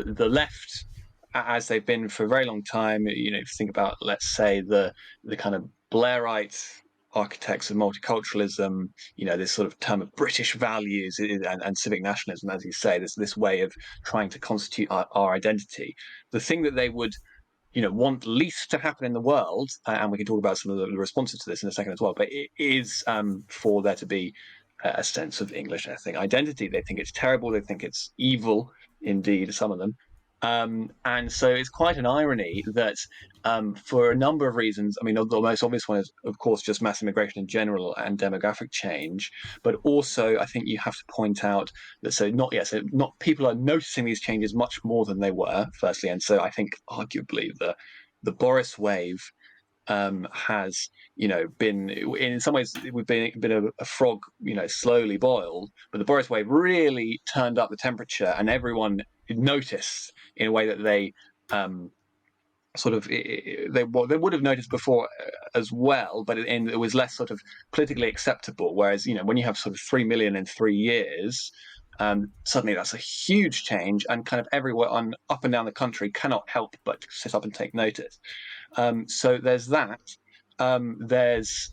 the left, as they've been for a very long time, if you think about, let's say, the kind of Blairite architects of multiculturalism, this sort of term of British values and civic nationalism, as you say, this way of trying to constitute our identity. The thing that they would want least to happen in the world, and we can talk about some of the responses to this in a second as well, but it is for there to be a sense of English ethnic identity. They think it's terrible. They think it's evil, indeed, some of them. And so it's quite an irony that for a number of reasons, I mean, the most obvious one is, of course, just mass immigration in general and demographic change. But also, I think you have to point out that not people are noticing these changes much more than they were, firstly. And so I think arguably the Boris wave has been, in some ways, we've been a frog slowly boiled, but the Boris wave really turned up the temperature, and everyone noticed in a way that they they would have noticed before as well, but it was less sort of politically acceptable. Whereas when you have sort of 3 million in 3 years, suddenly that's a huge change, and kind of everyone up and down the country cannot help but sit up and take notice. So there's that. There's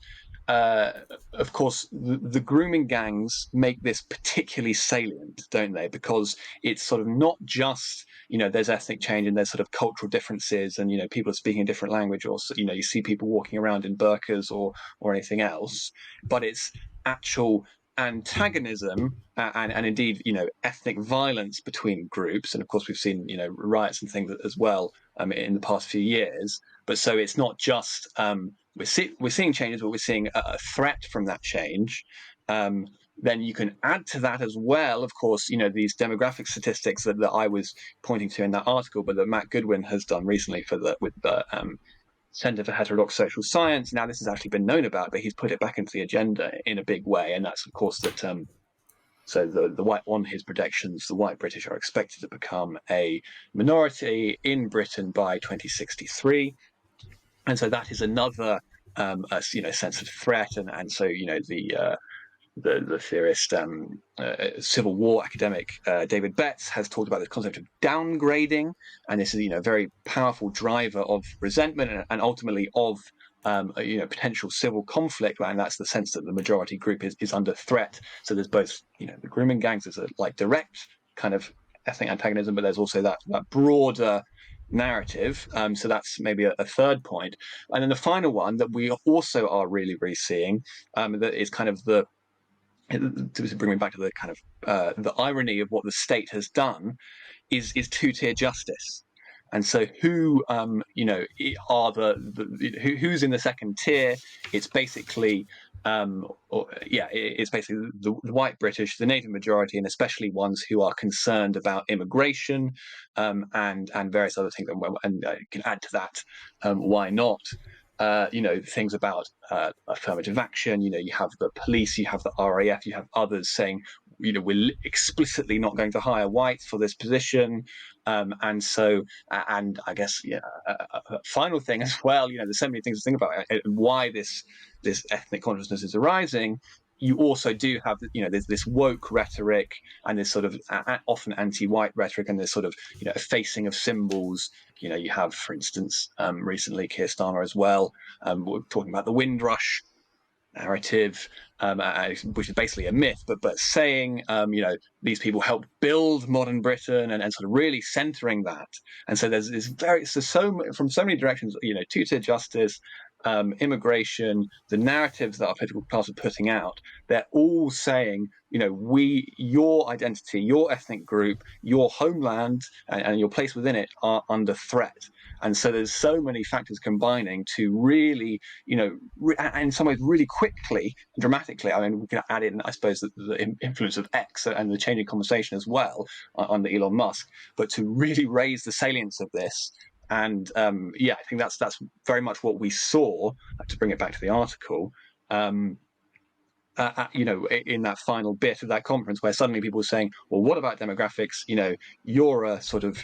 of course, the grooming gangs make this particularly salient, don't they? Because it's sort of not just, there's ethnic change and there's sort of cultural differences, and, people are speaking a different language, or, you see people walking around in burqas or anything else, but it's actual antagonism and indeed, ethnic violence between groups. And of course, we've seen, riots and things as well in the past few years. But so it's not just we're seeing changes, but we're seeing a threat from that change. Then you can add to that as well, of course, these demographic statistics that I was pointing to in that article, but that Matt Goodwin has done recently with the Centre for Heterodox Social Science. Now, this has actually been known about, but he's put it back into the agenda in a big way, and that's, of course, that so the white, on his predictions, the white British are expected to become a minority in Britain by 2063. And so that is another sense of threat, and so the theorist, Civil War academic David Betts has talked about this concept of downgrading, and this is a very powerful driver of resentment and ultimately of potential civil conflict, and that's the sense that the majority group is under threat. So there's both the grooming gangs as a direct kind of ethnic antagonism, but there's also that broader narrative. So that's maybe a third point. And then the final one that we also are really seeing, that is kind of to bring me back to the kind of the irony of what the state has done, is two-tier justice. And so who are who's in the second tier? It's basically it's basically the white British, the native majority, and especially ones who are concerned about immigration and various other things. And you can add to that, why not? Things about affirmative action. You have the police, you have the RAF, you have others saying, we're explicitly not going to hire whites for this position. And so, and I guess, a final thing as well, there's so many things to think about why this ethnic consciousness is arising. You also do have, there's this woke rhetoric and this sort of often anti-white rhetoric and this sort of, effacing of symbols. You have, for instance, recently Keir Starmer as well, we're talking about the Windrush narrative, which is basically a myth, but saying, these people helped build modern Britain and sort of really centering that. And so there's this from so many directions, two-tier justice, immigration, the narratives that our political class are putting out, they're all saying, your identity, your ethnic group, your homeland, and your place within it are under threat. And so there's so many factors combining to really, in some ways really quickly, dramatically. I mean, we can add in, I suppose, the influence of X and the changing conversation as well under Elon Musk, but to really raise the salience of this. And I think that's very much what we saw, to bring it back to the article, in that final bit of that conference, where suddenly people were saying, well, what about demographics? You're a sort of,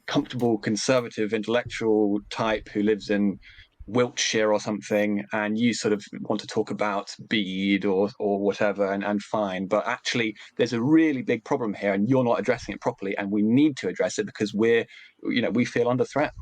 comfortable conservative intellectual type who lives in Wiltshire or something, and you sort of want to talk about Bede or whatever, and fine, but actually there's a really big problem here, and you're not addressing it properly, and we need to address it because we feel under threat.